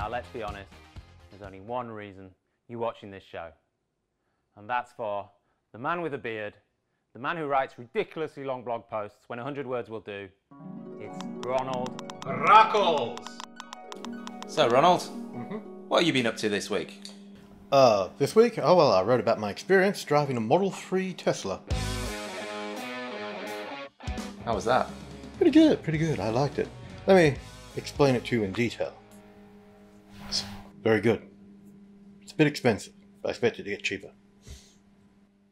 Now let's be honest, there's only one reason you're watching this show. And that's for the man with a beard, the man who writes ridiculously long blog posts when 100 words will do. It's Ronald Rockles! So Ronald, what have you been up to this week? This week? Oh well, I wrote about my experience driving a Model 3 Tesla. How was that? Pretty good, I liked it. Let me explain it to you in detail. It's very good. It's a bit expensive, but I expected to get cheaper.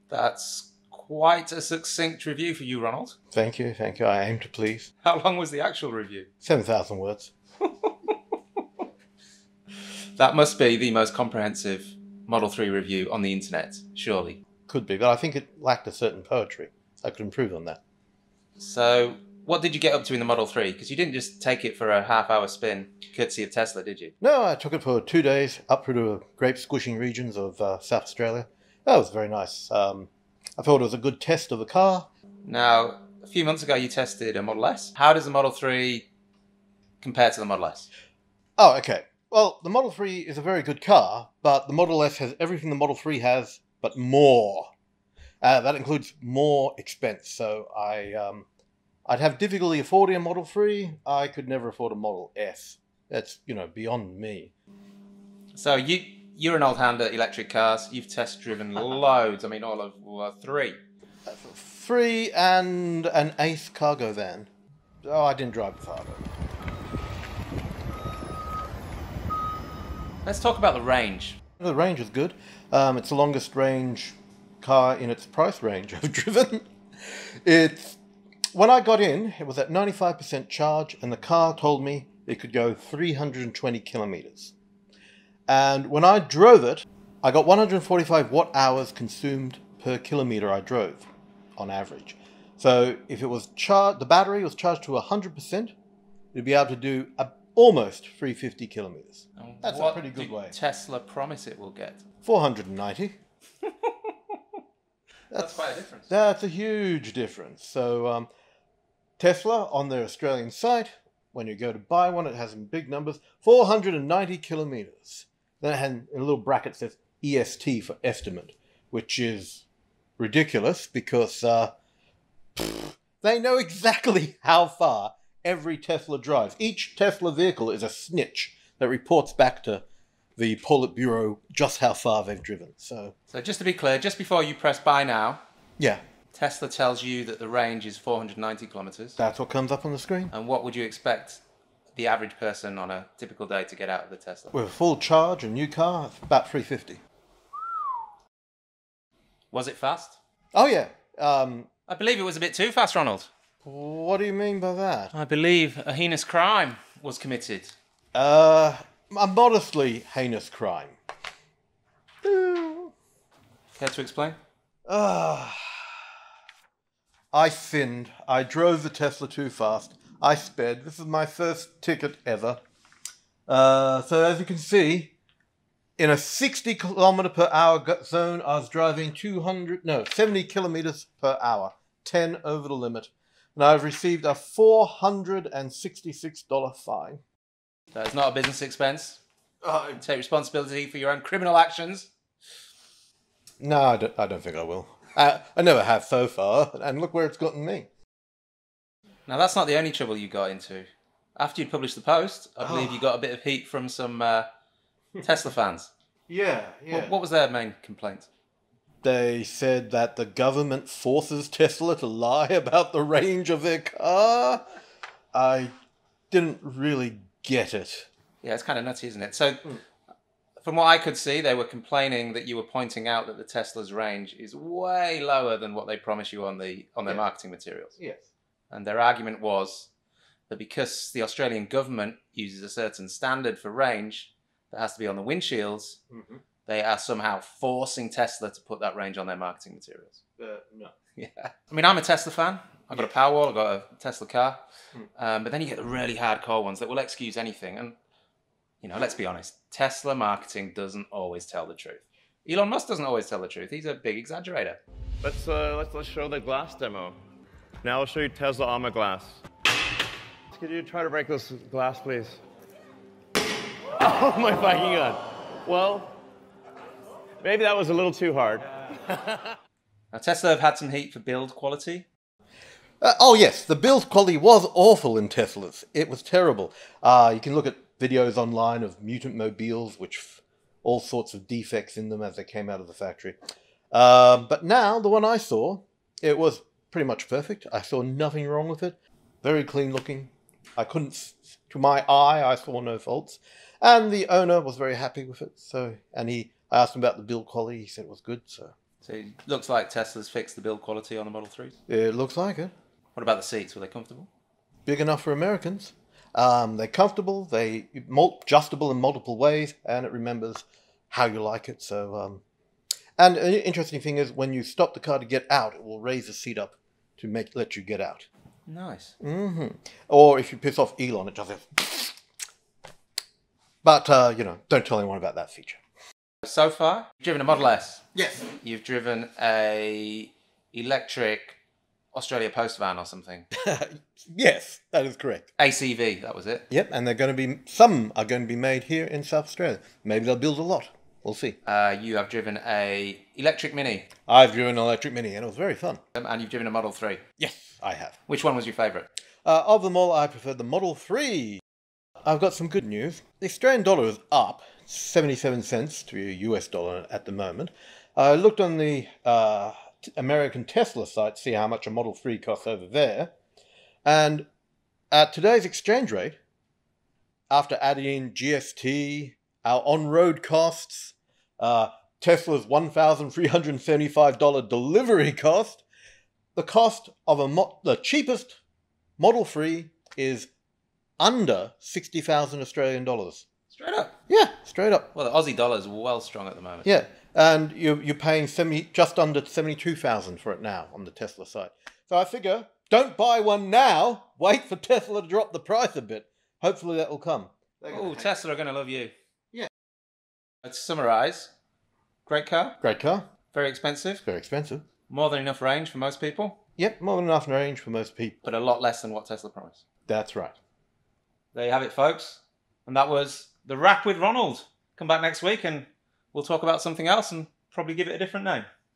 That's quite a succinct review for you, Ronald. Thank you, I aim to please. How long was the actual review? 7,000 words. That must be the most comprehensive Model 3 review on the internet, surely. Could be, but I think it lacked a certain poetry. I could improve on that. So, what did you get up to in the Model 3? Because you didn't just take it for a half-hour spin, courtesy of Tesla, did you? No, I took it for 2 days up through the grape-squishing regions of South Australia. That was very nice. I thought it was a good test of the car. Now, a few months ago you tested a Model S. How does the Model 3 compare to the Model S? Oh, okay. Well, the Model 3 is a very good car, but the Model S has everything the Model 3 has, but more. That includes more expense. So I'd have difficulty affording a Model 3. I could never afford a Model S. That's, beyond me. So you're an old hand at electric cars. You've test driven loads. I mean, all of 3. 3 and an Ace cargo van. Oh, I didn't drive the far though. Let's talk about the range. The range is good. It's the longest range car in its price range I've driven. When I got in, it was at 95% charge, and the car told me it could go 320 kilometers. And when I drove it, I got 145 watt hours consumed per kilometer I drove, on average. So if it was the battery was charged to 100%, it'd be able to do almost 350 kilometers. That's a pretty good way. What did Tesla promise it will get? 490. That's quite a difference. That's a huge difference. So Tesla, on their Australian site, when you go to buy one, it has in big numbers, 490 kilometers. Then it had in a little bracket says EST for estimate, which is ridiculous because they know exactly how far every Tesla drives. Each Tesla vehicle is a snitch that reports back to the Politburo just how far they've driven. So just to be clear, just before you press buy now, yeah, Tesla tells you that the range is 490 kilometers. That's what comes up on the screen. And what would you expect the average person on a typical day to get out of the Tesla? With a full charge, a new car, it's about 350. Was it fast? Oh yeah. I believe it was a bit too fast, Ronald. What do you mean by that? I believe a heinous crime was committed. A modestly heinous crime. Care to explain? I sinned. I drove the Tesla too fast. I sped. This is my first ticket ever. So as you can see, in a 60 kilometer per hour zone, I was driving 70 kilometers per hour, 10 over the limit. And I've received a $466 fine. That is not a business expense. Take responsibility for your own criminal actions. No, I don't think I will. I never have so far, and look where it's gotten me. Now, that's not the only trouble you got into. After you'd published the post, I believe you got a bit of heat from some Tesla fans. Yeah. What was their main complaint? They said that the government forces Tesla to lie about the range of their car. I didn't really get it. Yeah, it's kind of nutty, isn't it? So, from what I could see, they were complaining that you were pointing out that the Tesla's range is way lower than what they promise you on their marketing materials. Yes. And their argument was that because the Australian government uses a certain standard for range that has to be on the windshields, they are somehow forcing Tesla to put that range on their marketing materials. No. Yeah. I mean, I'm a Tesla fan. I've got a Powerwall, I've got a Tesla car. But then you get the really hardcore ones that will excuse anything. And, let's be honest, Tesla marketing doesn't always tell the truth. Elon Musk doesn't always tell the truth. He's a big exaggerator. Let's show the glass demo. Now I'll show you Tesla Armor Glass. Could you try to break this glass, please? Oh my fucking god. Well, maybe that was a little too hard. Now, Tesla have had some heat for build quality. Oh yes, the build quality was awful in Teslas. It was terrible. You can look at videos online of mutant mobiles, all sorts of defects in them as they came out of the factory. But now, the one I saw, it was pretty much perfect. I saw nothing wrong with it. Very clean looking. To my eye, I saw no faults. And the owner was very happy with it. I asked him about the build quality. He said it was good. So it looks like Tesla's fixed the build quality on the Model 3s. it looks like it. What about the seats? Were they comfortable? Big enough for Americans. They're comfortable. They adjustable in multiple ways, and it remembers how you like it. So, and an interesting thing is when you stop the car to get out, it will raise the seat up to let you get out. Nice. Or if you piss off Elon, it does it. But don't tell anyone about that feature. So far, you've driven a Model S. Yes. You've driven a electric Australia Post van or something. Yes, that is correct. ACV, that was it. Yep, and some are going to be made here in South Australia. Maybe they'll build a lot. We'll see. You have driven a electric Mini. I've driven an electric Mini, and it was very fun. And you've driven a Model 3. Yes, I have. Which one was your favourite? Of them all, I prefer the Model 3. I've got some good news. The Australian dollar is up 77 cents to a US dollar at the moment. I looked on the American Tesla site to see how much a Model 3 costs over there. And at today's exchange rate, after adding in GST, our on-road costs, Tesla's $1,375 delivery cost, the cost of the cheapest Model 3 is under 60,000 Australian dollars. Straight up? Yeah, straight up. Well, the Aussie dollar is well strong at the moment. Yeah, and you're paying just under 72,000 for it now on the Tesla site. So I figure, don't buy one now. Wait for Tesla to drop the price a bit. Hopefully that will come. Oh, Tesla are going to love you. Yeah. Let's summarise. Great car. Great car. Very expensive. Very expensive. More than enough range for most people. Yep, more than enough range for most people. But a lot less than what Tesla promised. That's right. There you have it, folks. And that was The Wrap with Ronald. Come back next week and we'll talk about something else and probably give it a different name.